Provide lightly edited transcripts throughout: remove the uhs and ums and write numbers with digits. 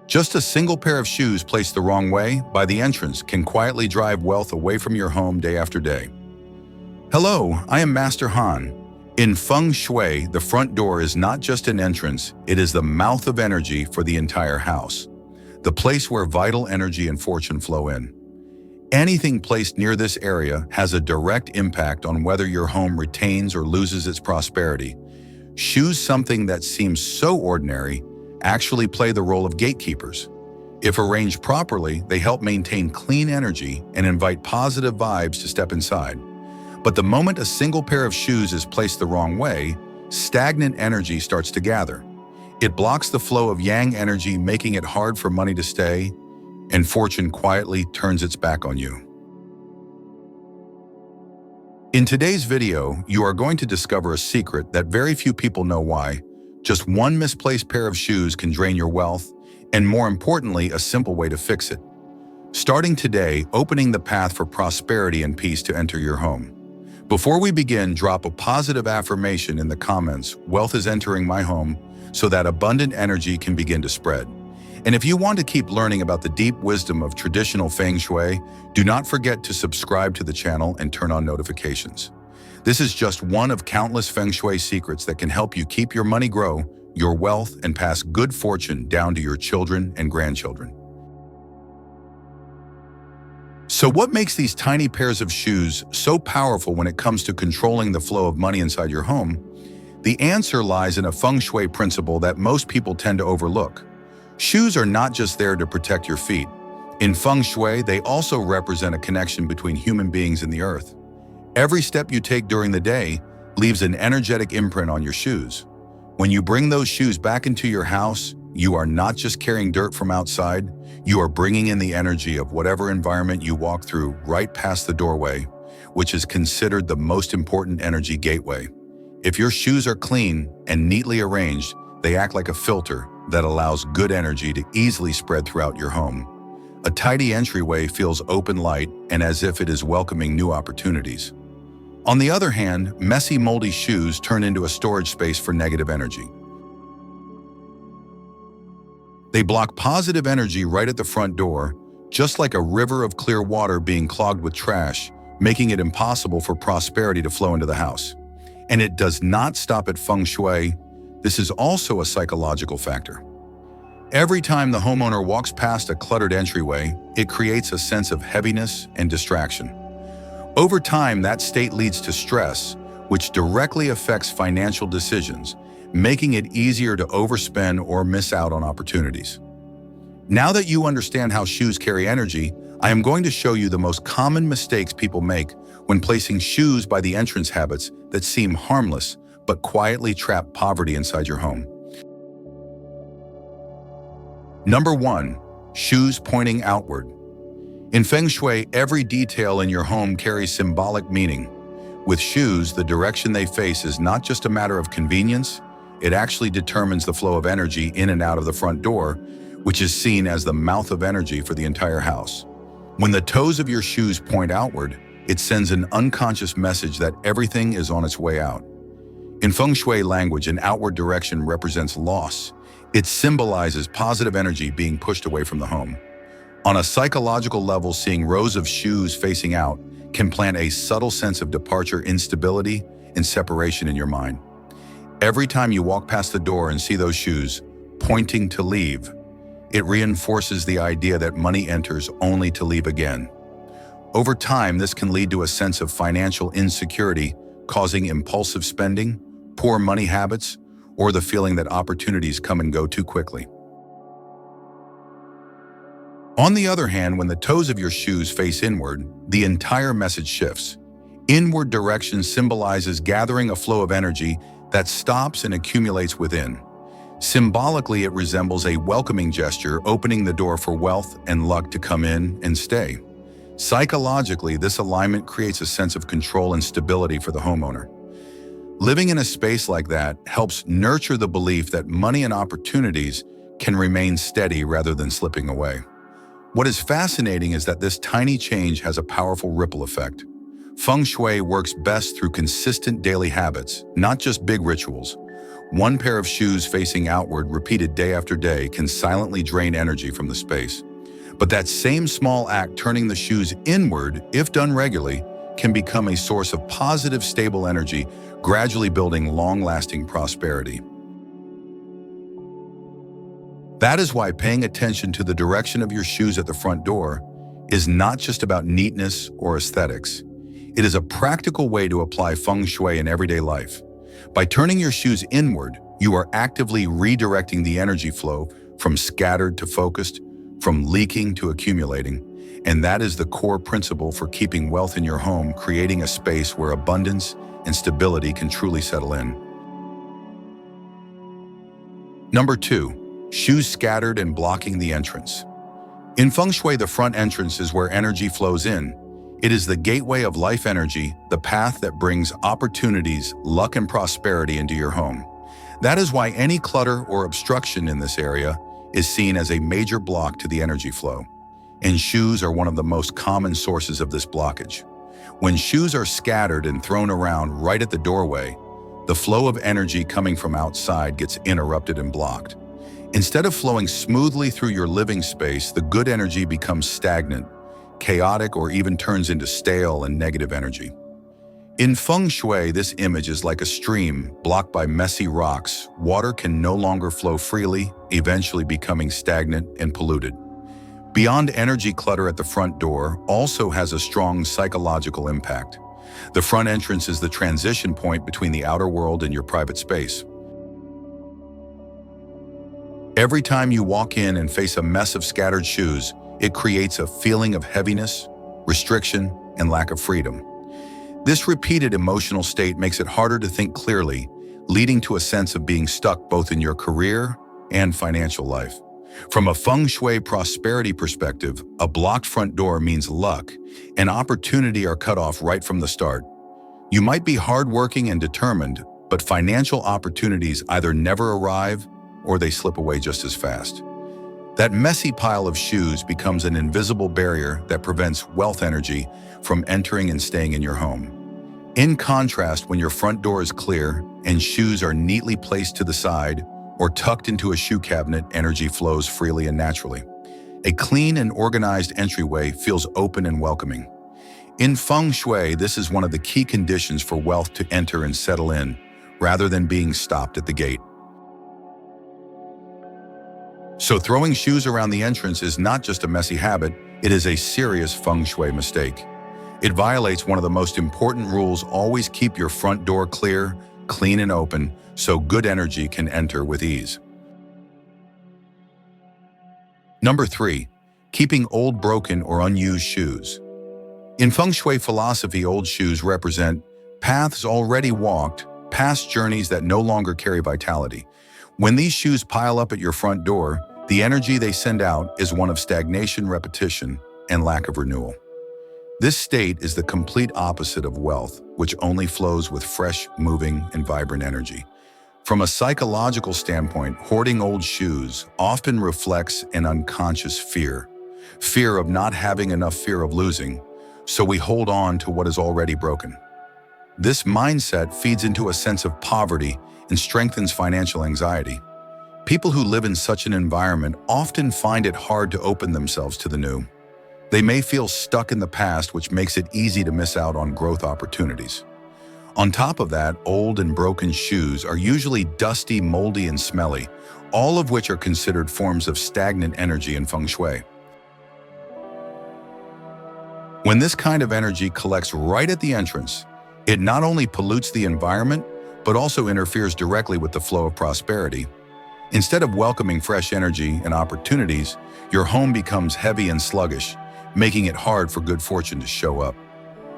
Just a single pair of shoes placed the wrong way by the entrance can quietly drive wealth away from your home day after day. Hello, I am Master Han. In Feng Shui, the front door is not just an entrance, it is the mouth of energy for the entire house, the place where vital energy and fortune flow in. Anything placed near this area has a direct impact on whether your home retains or loses its prosperity. Shoes, something that seems so ordinary, actually play the role of gatekeepers. If arranged properly, they help maintain clean energy and invite positive vibes to step inside. But the moment a single pair of shoes is placed the wrong way, stagnant energy starts to gather. It blocks the flow of yang energy, making it hard for money to stay, and fortune quietly turns its back on you. In today's video, you are going to discover a secret that very few people know why. Just one misplaced pair of shoes can drain your wealth, and more importantly, a simple way to fix it. Starting today, opening the path for prosperity and peace to enter your home. Before we begin, drop a positive affirmation in the comments, "Wealth is entering my home," so that abundant energy can begin to spread. And if you want to keep learning about the deep wisdom of traditional Feng Shui, do not forget to subscribe to the channel and turn on notifications. This is just one of countless Feng Shui secrets that can help you keep your money grow, your wealth, and pass good fortune down to your children and grandchildren. So what makes these tiny pairs of shoes so powerful when it comes to controlling the flow of money inside your home? The answer lies in a Feng Shui principle that most people tend to overlook. Shoes are not just there to protect your feet. In Feng Shui, they also represent a connection between human beings and the earth. Every step you take during the day leaves an energetic imprint on your shoes. When you bring those shoes back into your house, you are not just carrying dirt from outside, you are bringing in the energy of whatever environment you walk through right past the doorway, which is considered the most important energy gateway. If your shoes are clean and neatly arranged, they act like a filter that allows good energy to easily spread throughout your home. A tidy entryway feels open, light, and as if it is welcoming new opportunities. On the other hand, messy, moldy shoes turn into a storage space for negative energy. They block positive energy right at the front door, just like a river of clear water being clogged with trash, making it impossible for prosperity to flow into the house. And it does not stop at Feng Shui. This is also a psychological factor. Every time the homeowner walks past a cluttered entryway, it creates a sense of heaviness and distraction. Over time, that state leads to stress, which directly affects financial decisions, making it easier to overspend or miss out on opportunities. Now that you understand how shoes carry energy, I am going to show you the most common mistakes people make when placing shoes by the entrance, habits that seem harmless but quietly trap poverty inside your home. Number 1. Shoes pointing outward. In Feng Shui, every detail in your home carries symbolic meaning. With shoes, the direction they face is not just a matter of convenience, it actually determines the flow of energy in and out of the front door, which is seen as the mouth of energy for the entire house. When the toes of your shoes point outward, it sends an unconscious message that everything is on its way out. In Feng Shui language, an outward direction represents loss. It symbolizes positive energy being pushed away from the home. On a psychological level, seeing rows of shoes facing out can plant a subtle sense of departure, instability, and separation in your mind. Every time you walk past the door and see those shoes pointing to leave, it reinforces the idea that money enters only to leave again. Over time, this can lead to a sense of financial insecurity, causing impulsive spending, poor money habits, or the feeling that opportunities come and go too quickly. On the other hand, when the toes of your shoes face inward, the entire message shifts. Inward direction symbolizes gathering a flow of energy that stops and accumulates within. Symbolically, it resembles a welcoming gesture, opening the door for wealth and luck to come in and stay. Psychologically, this alignment creates a sense of control and stability for the homeowner. Living in a space like that helps nurture the belief that money and opportunities can remain steady rather than slipping away. What is fascinating is that this tiny change has a powerful ripple effect. Feng Shui works best through consistent daily habits, not just big rituals. One pair of shoes facing outward, repeated day after day, can silently drain energy from the space. But that same small act, turning the shoes inward, if done regularly, can become a source of positive, stable energy, gradually building long-lasting prosperity. That is why paying attention to the direction of your shoes at the front door is not just about neatness or aesthetics. It is a practical way to apply Feng Shui in everyday life. By turning your shoes inward, you are actively redirecting the energy flow from scattered to focused, from leaking to accumulating, and that is the core principle for keeping wealth in your home, creating a space where abundance and stability can truly settle in. Number 2, shoes scattered and blocking the entrance. In Feng Shui, the front entrance is where energy flows in. It is the gateway of life energy, the path that brings opportunities, luck, and prosperity into your home. That is why any clutter or obstruction in this area is seen as a major block to the energy flow. And shoes are one of the most common sources of this blockage. When shoes are scattered and thrown around right at the doorway, the flow of energy coming from outside gets interrupted and blocked. Instead of flowing smoothly through your living space, the good energy becomes stagnant, chaotic, or even turns into stale and negative energy. In Feng Shui, this image is like a stream blocked by messy rocks. Water can no longer flow freely, eventually becoming stagnant and polluted. Beyond energy, clutter at the front door also has a strong psychological impact. The front entrance is the transition point between the outer world and your private space. Every time you walk in and face a mess of scattered shoes, it creates a feeling of heaviness, restriction, and lack of freedom. This repeated emotional state makes it harder to think clearly, leading to a sense of being stuck both in your career and financial life. From a Feng Shui prosperity perspective, a blocked front door means luck and opportunity are cut off right from the start. You might be hardworking and determined, but financial opportunities either never arrive or they slip away just as fast. That messy pile of shoes becomes an invisible barrier that prevents wealth energy from entering and staying in your home. In contrast, when your front door is clear and shoes are neatly placed to the side or tucked into a shoe cabinet, energy flows freely and naturally. A clean and organized entryway feels open and welcoming. In Feng Shui, this is one of the key conditions for wealth to enter and settle in, rather than being stopped at the gate. So throwing shoes around the entrance is not just a messy habit, it is a serious Feng Shui mistake. It violates one of the most important rules: always keep your front door clear, clean, and open so good energy can enter with ease. Number 3, keeping old, broken, or unused shoes. In Feng Shui philosophy, old shoes represent paths already walked, past journeys that no longer carry vitality. When these shoes pile up at your front door, the energy they send out is one of stagnation, repetition, and lack of renewal. This state is the complete opposite of wealth, which only flows with fresh, moving, and vibrant energy. From a psychological standpoint, hoarding old shoes often reflects an unconscious fear of not having enough, fear of losing, so we hold on to what is already broken. This mindset feeds into a sense of poverty and strengthens financial anxiety. People who live in such an environment often find it hard to open themselves to the new. They may feel stuck in the past, which makes it easy to miss out on growth opportunities. On top of that, old and broken shoes are usually dusty, moldy, and smelly, all of which are considered forms of stagnant energy in Feng Shui. When this kind of energy collects right at the entrance, it not only pollutes the environment, but also interferes directly with the flow of prosperity. Instead of welcoming fresh energy and opportunities, your home becomes heavy and sluggish, making it hard for good fortune to show up.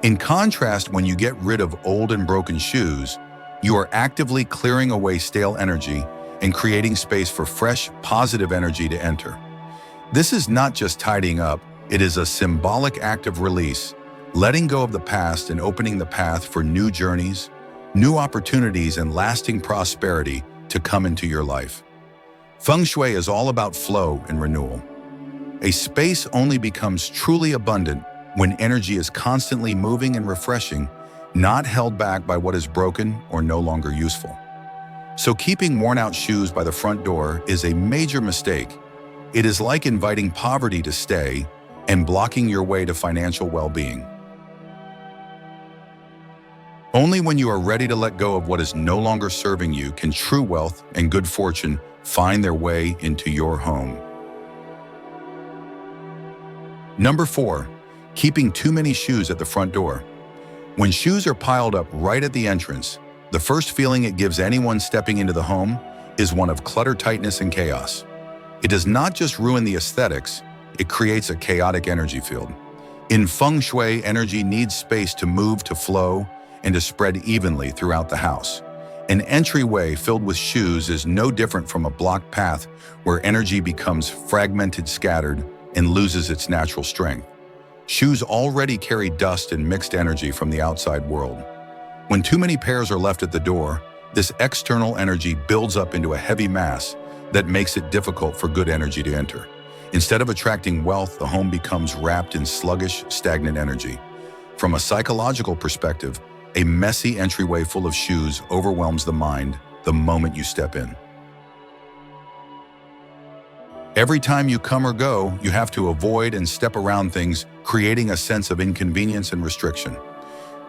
In contrast, when you get rid of old and broken shoes, you are actively clearing away stale energy and creating space for fresh, positive energy to enter. This is not just tidying up, it is a symbolic act of release, letting go of the past and opening the path for new journeys, new opportunities, and lasting prosperity to come into your life. Feng Shui is all about flow and renewal. A space only becomes truly abundant when energy is constantly moving and refreshing, not held back by what is broken or no longer useful. So keeping worn-out shoes by the front door is a major mistake. It is like inviting poverty to stay and blocking your way to financial well-being. Only when you are ready to let go of what is no longer serving you can true wealth and good fortune find their way into your home. Number 4, keeping too many shoes at the front door. When shoes are piled up right at the entrance, the first feeling it gives anyone stepping into the home is one of clutter, tightness, and chaos. It does not just ruin the aesthetics, it creates a chaotic energy field. In Feng Shui, energy needs space to move, to flow, and to spread evenly throughout the house. An entryway filled with shoes is no different from a blocked path where energy becomes fragmented, scattered, and loses its natural strength. Shoes already carry dust and mixed energy from the outside world. When too many pairs are left at the door, this external energy builds up into a heavy mass that makes it difficult for good energy to enter. Instead of attracting wealth, the home becomes wrapped in sluggish, stagnant energy. From a psychological perspective, a messy entryway full of shoes overwhelms the mind the moment you step in. Every time you come or go, you have to avoid and step around things, creating a sense of inconvenience and restriction.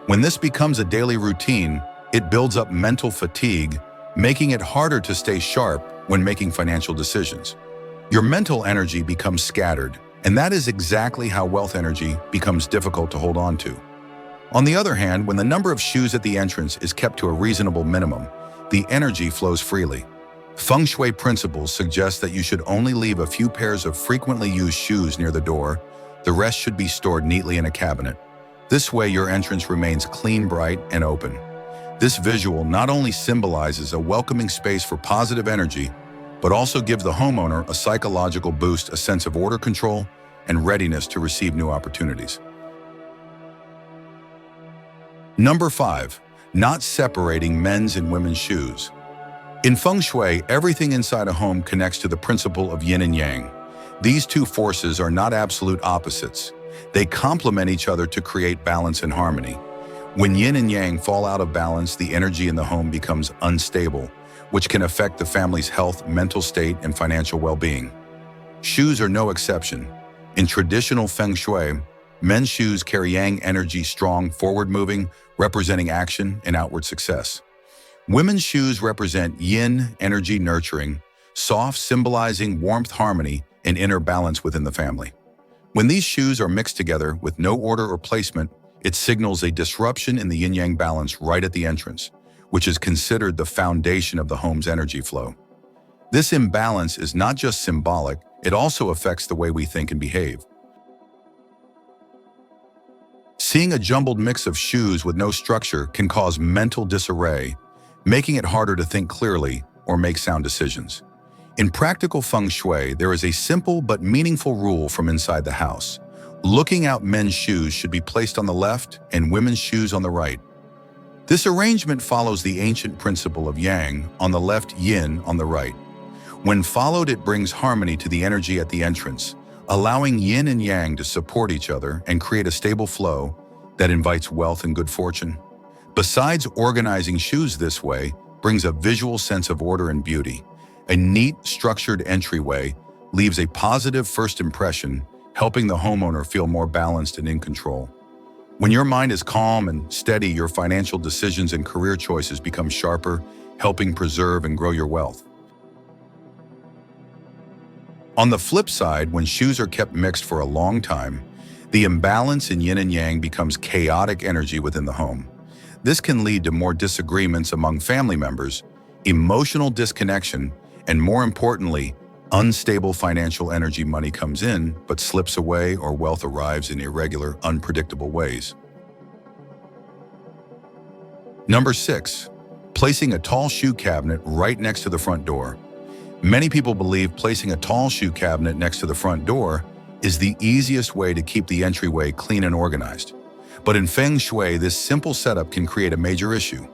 When this becomes a daily routine, it builds up mental fatigue, making it harder to stay sharp when making financial decisions. Your mental energy becomes scattered, and that is exactly how wealth energy becomes difficult to hold on to. On the other hand, when the number of shoes at the entrance is kept to a reasonable minimum, the energy flows freely. Feng Shui principles suggest that you should only leave a few pairs of frequently used shoes near the door. The rest should be stored neatly in a cabinet. This way, your entrance remains clean, bright, and open. This visual not only symbolizes a welcoming space for positive energy, but also gives the homeowner a psychological boost, a sense of order, control, and readiness to receive new opportunities. Number 5, not separating men's and women's shoes. In Feng Shui, everything inside a home connects to the principle of yin and yang. These two forces are not absolute opposites. They complement each other to create balance and harmony. When yin and yang fall out of balance, the energy in the home becomes unstable, which can affect the family's health, mental state, and financial well-being. Shoes are no exception. In traditional Feng Shui, men's shoes carry yang energy, strong, forward-moving, representing action and outward success. Women's shoes represent yin energy, nurturing, soft, symbolizing warmth, harmony, and inner balance within the family. When these shoes are mixed together with no order or placement, it signals a disruption in the yin-yang balance right at the entrance, which is considered the foundation of the home's energy flow. This imbalance is not just symbolic, it also affects the way we think and behave. Seeing a jumbled mix of shoes with no structure can cause mental disarray, making it harder to think clearly or make sound decisions. In practical Feng Shui, there is a simple but meaningful rule from inside the house. Looking out, men's shoes should be placed on the left and women's shoes on the right. This arrangement follows the ancient principle of yang on the left, yin on the right. When followed, it brings harmony to the energy at the entrance, allowing yin and yang to support each other and create a stable flow that invites wealth and good fortune. Besides, organizing shoes this way brings a visual sense of order and beauty. A neat, structured entryway leaves a positive first impression, helping the homeowner feel more balanced and in control. When your mind is calm and steady, your financial decisions and career choices become sharper, helping preserve and grow your wealth. On the flip side, when shoes are kept mixed for a long time, the imbalance in yin and yang becomes chaotic energy within the home. This can lead to more disagreements among family members, emotional disconnection, and more importantly, unstable financial energy. Money comes in, but slips away, or wealth arrives in irregular, unpredictable ways. Number 6, placing a tall shoe cabinet right next to the front door. Many people believe placing a tall shoe cabinet next to the front door is the easiest way to keep the entryway clean and organized. But in Feng Shui, this simple setup can create a major issue.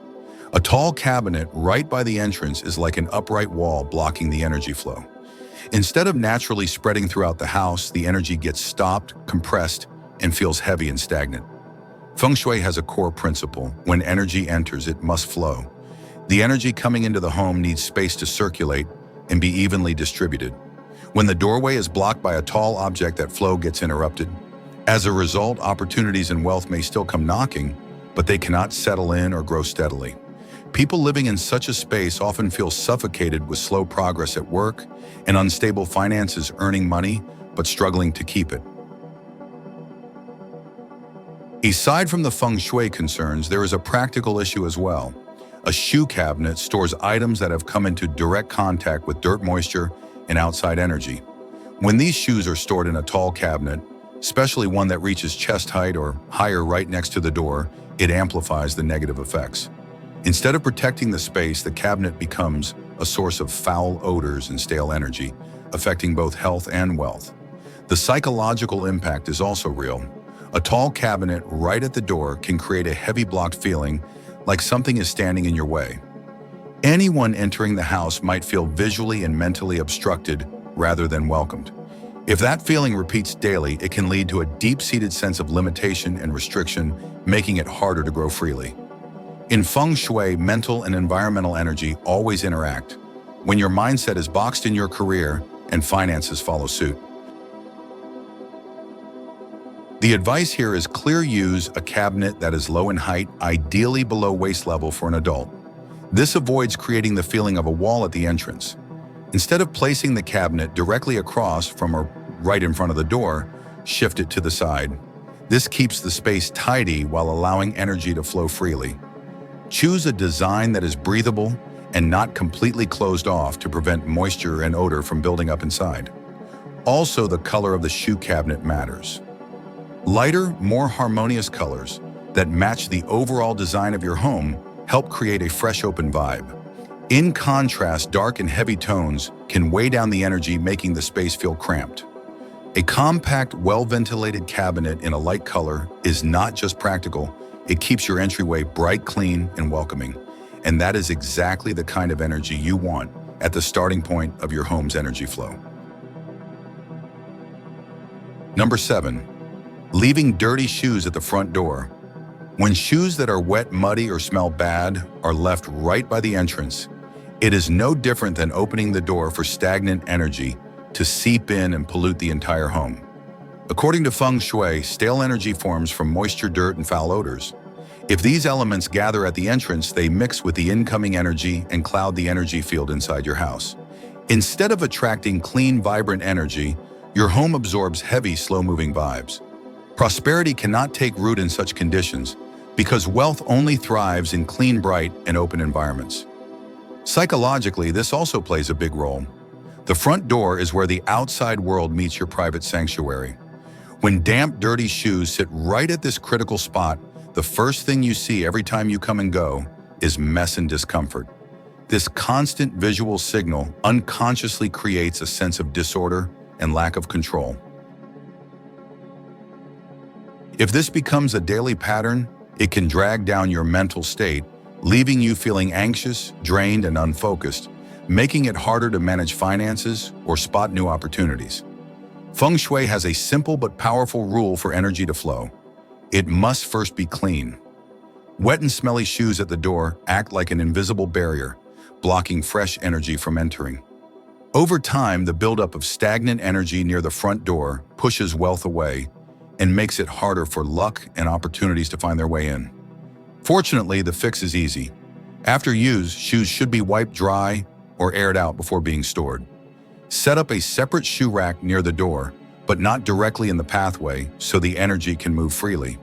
A tall cabinet right by the entrance is like an upright wall blocking the energy flow. Instead of naturally spreading throughout the house, the energy gets stopped, compressed, and feels heavy and stagnant. Feng Shui has a core principle: when energy enters, it must flow. The energy coming into the home needs space to circulate and be evenly distributed. When the doorway is blocked by a tall object, that flow gets interrupted. As a result, opportunities and wealth may still come knocking, but they cannot settle in or grow steadily. People living in such a space often feel suffocated with slow progress at work and unstable finances, earning money but struggling to keep it. Aside from the feng shui concerns, there is a practical issue as well. A shoe cabinet stores items that have come into direct contact with dirt, moisture, and outside energy. When these shoes are stored in a tall cabinet, especially one that reaches chest height or higher right next to the door, it amplifies the negative effects. Instead of protecting the space, the cabinet becomes a source of foul odors and stale energy, affecting both health and wealth. The psychological impact is also real. A tall cabinet right at the door can create a heavy blocked feeling, like something is standing in your way. Anyone entering the house might feel visually and mentally obstructed rather than welcomed. If that feeling repeats daily, it can lead to a deep-seated sense of limitation and restriction, making it harder to grow freely. In Feng Shui, mental and environmental energy always interact. When your mindset is boxed in, your career and finances follow suit. The advice here is clear: use a cabinet that is low in height, ideally below waist level for an adult. This avoids creating the feeling of a wall at the entrance. Instead of placing the cabinet directly across from or right in front of the door, shift it to the side. This keeps the space tidy while allowing energy to flow freely. Choose a design that is breathable and not completely closed off to prevent moisture and odor from building up inside. Also, the color of the shoe cabinet matters. Lighter, more harmonious colors that match the overall design of your home help create a fresh, open vibe. In contrast, dark and heavy tones can weigh down the energy, making the space feel cramped. A compact, well-ventilated cabinet in a light color is not just practical, it keeps your entryway bright, clean, and welcoming. And that is exactly the kind of energy you want at the starting point of your home's energy flow. Number 7. Leaving dirty shoes at the front door. When shoes that are wet, muddy, or smell bad are left right by the entrance, it is no different than opening the door for stagnant energy to seep in and pollute the entire home. According to Feng Shui, stale energy forms from moisture, dirt, and foul odors. If these elements gather at the entrance, they mix with the incoming energy and cloud the energy field inside your house. Instead of attracting clean, vibrant energy, your home absorbs heavy, slow-moving vibes. Prosperity cannot take root in such conditions because wealth only thrives in clean, bright, and open environments. Psychologically, this also plays a big role. The front door is where the outside world meets your private sanctuary. When damp, dirty shoes sit right at this critical spot, the first thing you see every time you come and go is mess and discomfort. This constant visual signal unconsciously creates a sense of disorder and lack of control. If this becomes a daily pattern, it can drag down your mental state, leaving you feeling anxious, drained, and unfocused, making it harder to manage finances or spot new opportunities. Feng Shui has a simple but powerful rule for energy to flow. It must first be clean. Wet and smelly shoes at the door act like an invisible barrier, blocking fresh energy from entering. Over time, the buildup of stagnant energy near the front door pushes wealth away and makes it harder for luck and opportunities to find their way in. Fortunately, the fix is easy. After use, shoes should be wiped dry or aired out before being stored. Set up a separate shoe rack near the door, but not directly in the pathway, so the energy can move freely.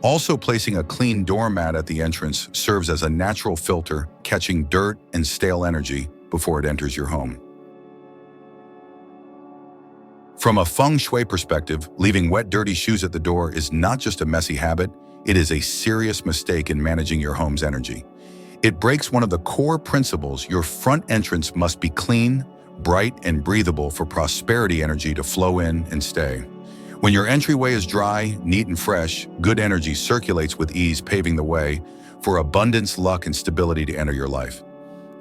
Also, placing a clean doormat at the entrance serves as a natural filter, catching dirt and stale energy before it enters your home. From a Feng Shui perspective, leaving wet, dirty shoes at the door is not just a messy habit, it is a serious mistake in managing your home's energy. It breaks one of the core principles: your front entrance must be clean, bright, and breathable for prosperity energy to flow in and stay. When your entryway is dry, neat, and fresh, good energy circulates with ease, paving the way for abundance, luck, and stability to enter your life.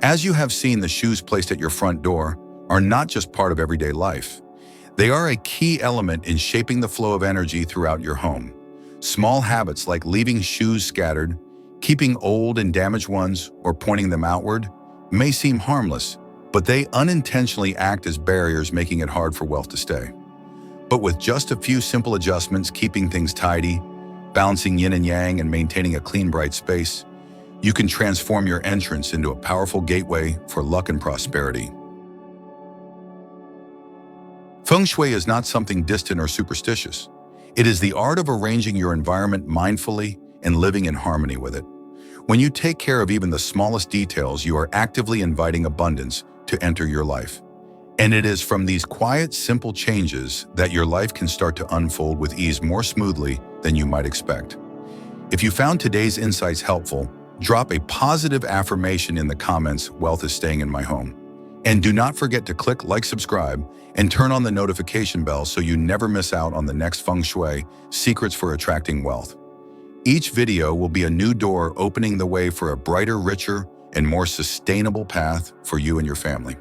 As you have seen, the shoes placed at your front door are not just part of everyday life. They are a key element in shaping the flow of energy throughout your home. Small habits like leaving shoes scattered, Keeping old and damaged ones or pointing them outward may seem harmless, but they unintentionally act as barriers, making it hard for wealth to stay. But with just a few simple adjustments, keeping things tidy, balancing yin and yang, and maintaining a clean, bright space, you can transform your entrance into a powerful gateway for luck and prosperity. Feng Shui is not something distant or superstitious. It is the art of arranging your environment mindfully and living in harmony with it. When you take care of even the smallest details, you are actively inviting abundance to enter your life. And it is from these quiet, simple changes that your life can start to unfold with ease, more smoothly than you might expect. If you found today's insights helpful, drop a positive affirmation in the comments, "Wealth is staying in my home." And do not forget to click like, subscribe, and turn on the notification bell so you never miss out on the next Feng Shui secrets for attracting wealth. Each video will be a new door opening the way for a brighter, richer, and more sustainable path for you and your family.